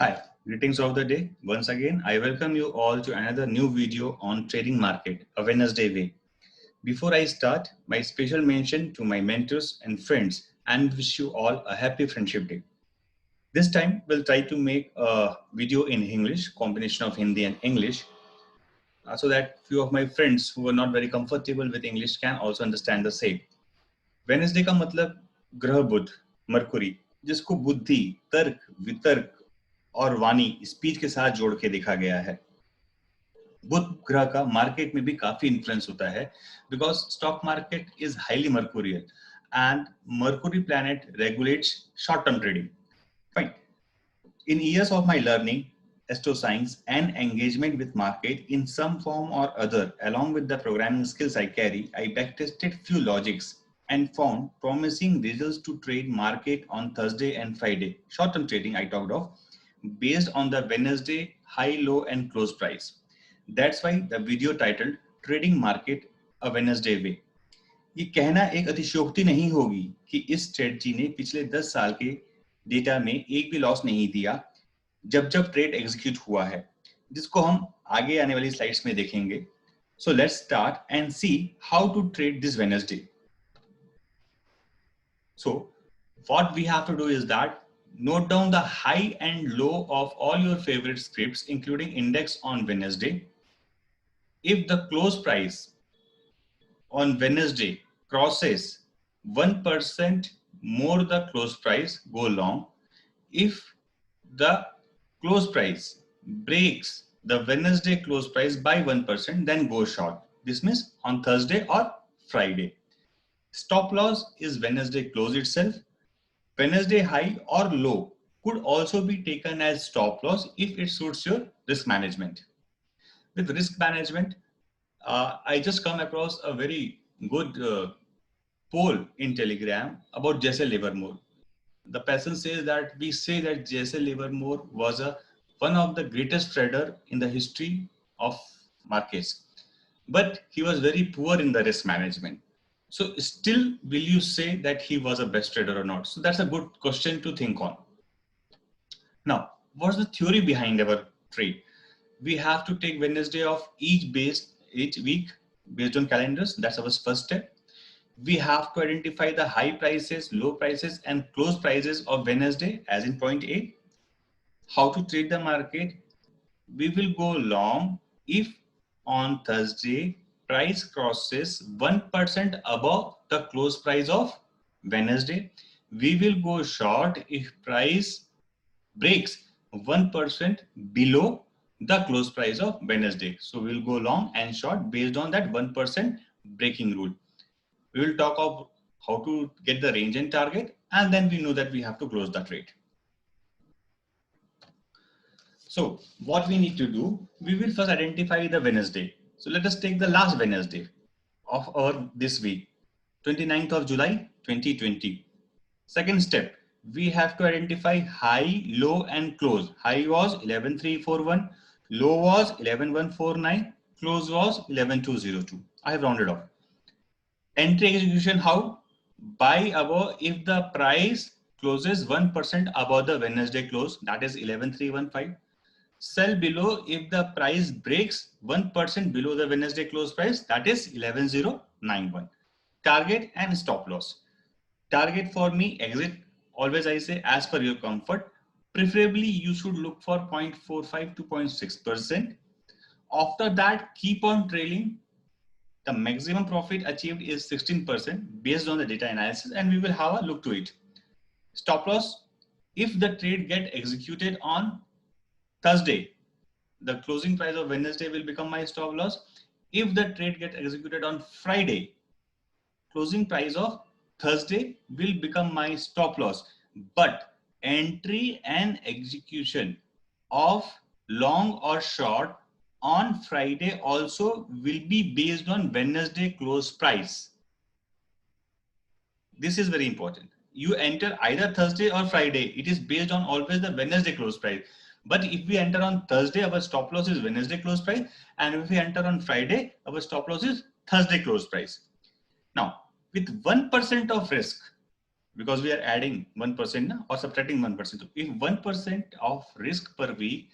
Hi, greetings of the day. Once again, I welcome you all to another new video on trading market, a Wednesday way. Before I start, my special mention to my mentors and friends and wish you all a happy friendship day. This time, we'll try to make a video in English, combination of Hindi and English, so that few of my friends who are not very comfortable with English can also understand the same. Wednesday का मतलब ग्रह बुध Mercury, जिसको बुद्धि, तर्क, वितर्क और वाणी speech के साथ जोड़ के देखा गया है। बुध ग्रह का मार्केट में भी काफी इन्फ्लुएंस होता है because stock market is highly mercurial and mercury planet regulates short term trading. Fine. In years of my learning, astroscience and engagement with market in some form or other, along with the programming skills I carry, I backtested few logics and found promising results to trade market on Thursday and Friday. Short-term trading I talked of, based on the Wednesday high, low and close price. That's why the video titled Trading Market a Wednesday Way. ये कहना एक अतिशयोक्ति नहीं होगी कि इस strategy ने पिछले 10 साल के डेटा में एक भी लॉस नहीं दिया जब जब ट्रेड एग्जीक्यूट हुआ है, जिसको हम आगे आने वाली स्लाइड्स में देखेंगे. So let's start and see how to trade this Wednesday. So what we have to do is that note down the high and low of all your favorite scripts, including index on Wednesday. If the close price on Wednesday crosses 1% more the close price, go long. If the close price breaks the Wednesday close price by 1%, then go short. This means on Thursday or Friday. Stop loss is Wednesday close itself. Wednesday high or low could also be taken as stop loss if it suits your risk management. With risk management, I just come across a very good poll in Telegram about Jesse Livermore. The person says that we say that Jesse Livermore was one of the greatest trader in the history of markets, but he was very poor in the risk management. So still, will you say that he was a best trader or not? So that's a good question to think on. Now, what's the theory behind our trade? We have to take Wednesday of each week based on calendars. That's our first step. We have to identify the high prices, low prices, and close prices of Wednesday, as in point A. How to trade the market? We will go long if on Thursday price crosses 1% above the close price of Wednesday. We will go short if price breaks 1% below the close price of Wednesday. So we'll go long and short based on that 1% breaking rule. We will talk of how to get the range and target, and then we know that we have to close the trade. So what we need to do, we will first identify the Wednesday. So let us take the last Wednesday of our this week, 29th of July 2020. Second step, we have to identify high, low and close. High was 11,341, low was 11,149, close was 11,202. I have rounded off. Entry execution, how? Buy above if the price closes 1% above the Wednesday close, that is 11,315. Sell below if the price breaks 1% below the Wednesday close price, that is 11,091. Target and stop loss. Target for me, exit, always I say as per your comfort. Preferably you should look for 0.45 to 0.6%. After that, keep on trailing. The maximum profit achieved is 16% based on the data analysis, and we will have a look to it. Stop loss, if the trade get executed on Thursday, the closing price of Wednesday will become my stop loss. If the trade get executed on Friday, closing price of Thursday will become my stop loss. But entry and execution of long or short on Friday also will be based on Wednesday close price. This is very important. You enter either Thursday or Friday. It is based on always the Wednesday close price. But if we enter on Thursday, our stop loss is Wednesday close price. And if we enter on Friday, our stop loss is Thursday close price. Now, with 1% of risk, because we are adding 1% or subtracting 1%. So if 1% of risk per week,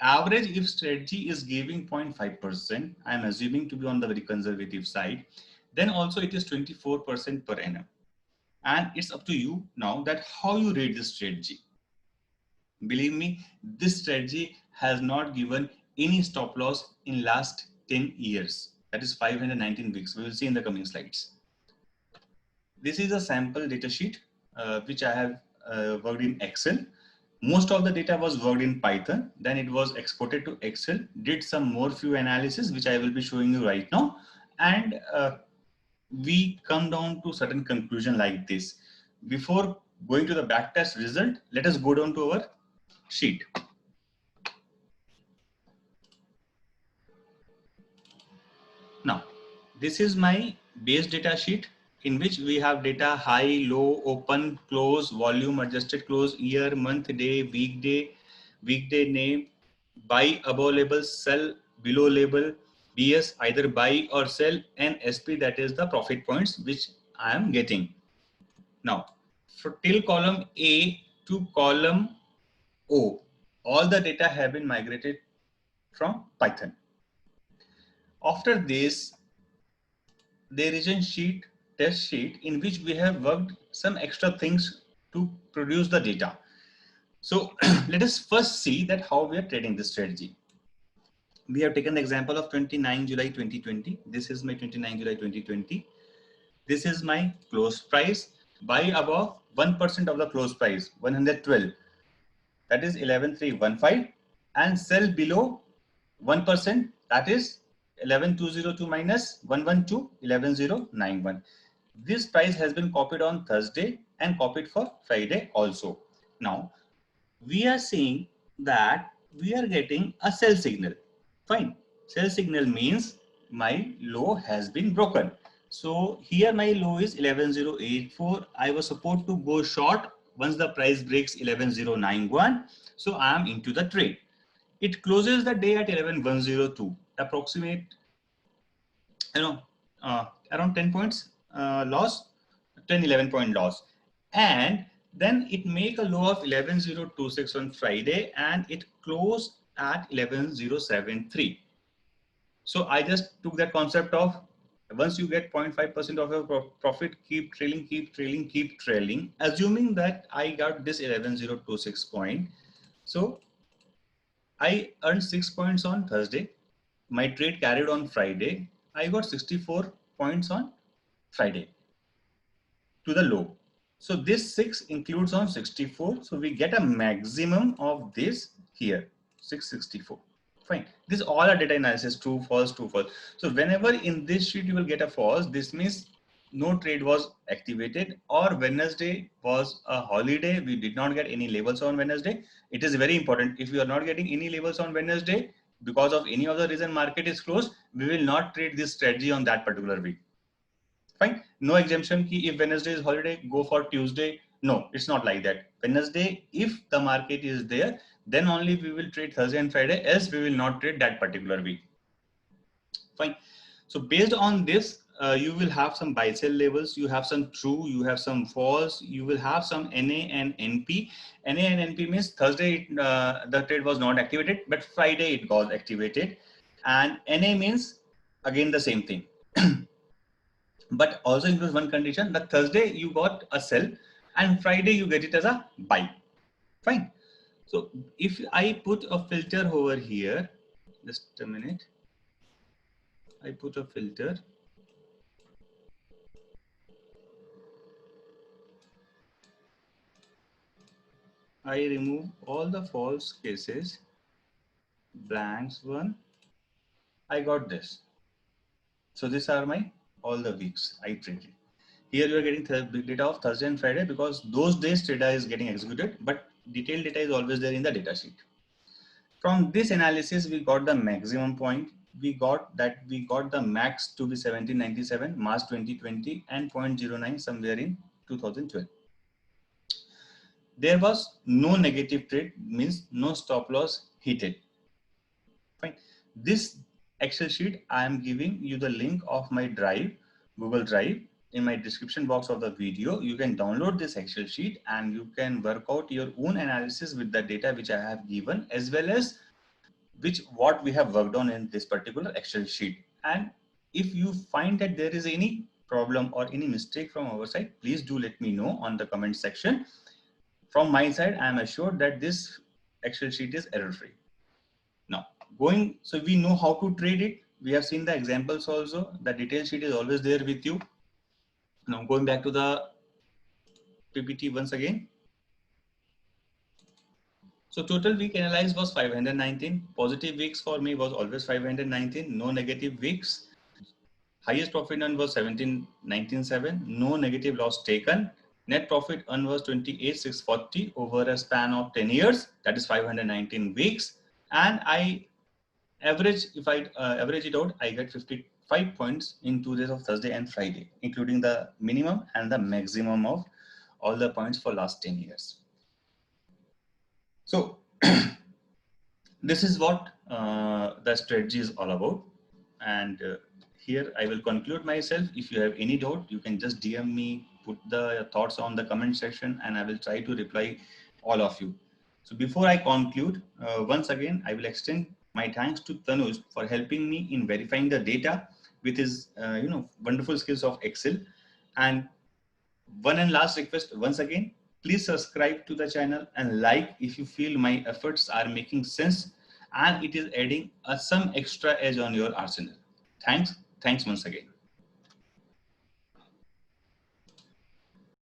average if strategy is giving 0.5%, I am assuming to be on the very conservative side, then also it is 24% per annum. And it's up to you now that how you rate this strategy. Believe me, this strategy has not given any stop loss in last 10 years. That is 519 weeks. We will see in the coming slides. This is a sample data sheet which I have worked in Excel. Most of the data was worked in Python. Then it was exported to Excel, did some more few analysis, which I will be showing you right now. And we come down to certain conclusion like this. Before going to the backtest result, let us go down to our sheet. Now, this is my base data sheet in which we have data high, low, open, close, volume, adjusted close, year, month, day, weekday name, buy above label, sell below label, BS either buy or sell, and SP, that is the profit points which I am getting. Now, till column A to column O, all the data have been migrated from Python. After this, there is a sheet, test sheet, in which we have worked some extra things to produce the data. So let us first see that how we are trading this strategy. We have taken the example of 29 July 2020. This is my 29 July 2020. This is my close price. Buy above 1% of the close price, 112. That is 11,315. And sell below 1%. That is 11,202 minus 112, 11,091. This price has been copied on Thursday and copied for Friday also. Now, we are seeing that we are getting a sell signal. Fine. Sell signal means my low has been broken. So here my low is 11,084. I was supposed to go short once the price breaks 11,091. So I am into the trade. It closes the day at 11,102, approximate, around 10 points loss, 10, 11 point loss. And then it make a low of 11,026 on Friday and it closed at 11,073. So I just took that concept of once you get 0.5% of your profit, keep trailing, keep trailing, keep trailing, assuming that I got this 11,026 point. So I earned 6 points on Thursday. My trade carried on Friday. I got 64 points on Friday to the low. So this 6 includes on 64. So we get a maximum of this here, 664. Fine. This all are data analysis, true, false, true, false. So whenever in this sheet you will get a false, this means no trade was activated, or Wednesday was a holiday. We did not get any labels on Wednesday. It is very important. If you are not getting any labels on Wednesday, because of any other reason market is closed, we will not trade this strategy on that particular week. Fine. No exemption key. If Wednesday is holiday, go for Tuesday. No, it's not like that. Wednesday, if the market is there, then only we will trade Thursday and Friday, else we will not trade that particular week. Fine. So based on this, you will have some buy sell levels, you have some true, you have some false, you will have some NA and NP. NA and NP means Thursday the trade was not activated, but Friday it got activated. And NA means again the same thing. But also includes one condition, that Thursday you got a sell and Friday you get it as a buy. Fine. So if I put a filter over here, just a minute, I put a filter. I remove all the false cases, blanks one, I got this. So these are my all the weeks I traded. Here you are getting data of Thursday and Friday because those days data is getting executed, but detailed data is always there in the data sheet. From this analysis, we got the maximum point. We got the max to be 1797 March 2020 and 0.09 somewhere in 2012. There was no negative trade, means no stop loss hit. Fine. This Excel sheet, I am giving you the link of my drive, Google Drive, in my description box of the video, you can download this Excel sheet and you can work out your own analysis with the data which I have given, as well as what we have worked on in this particular Excel sheet. And if you find that there is any problem or any mistake from our side, please do let me know on the comment section. From my side, I am assured that this Excel sheet is error free. Now, so we know how to trade it. We have seen the examples also. The detail sheet is always there with you. Now, going back to the PPT once again. So total week analyzed was 519. Positive weeks for me was always 519. No negative weeks. Highest profit earned was 17,997. No negative loss taken. Net profit earned was 28,640 over a span of 10 years. That is 519 weeks. And I average, if I average it out, I get 55 points in 2 days of Thursday and Friday, including the minimum and the maximum of all the points for last 10 years. So this is what the strategy is all about. And here I will conclude myself. If you have any doubt, you can just DM me, put the thoughts on the comment section, and I will try to reply all of you. So before I conclude, once again, I will extend my thanks to Tanuj for helping me in verifying the data with his wonderful skills of Excel. And one and last request, once again, please subscribe to the channel and like if you feel my efforts are making sense and it is adding some extra edge on your arsenal. Thanks once again.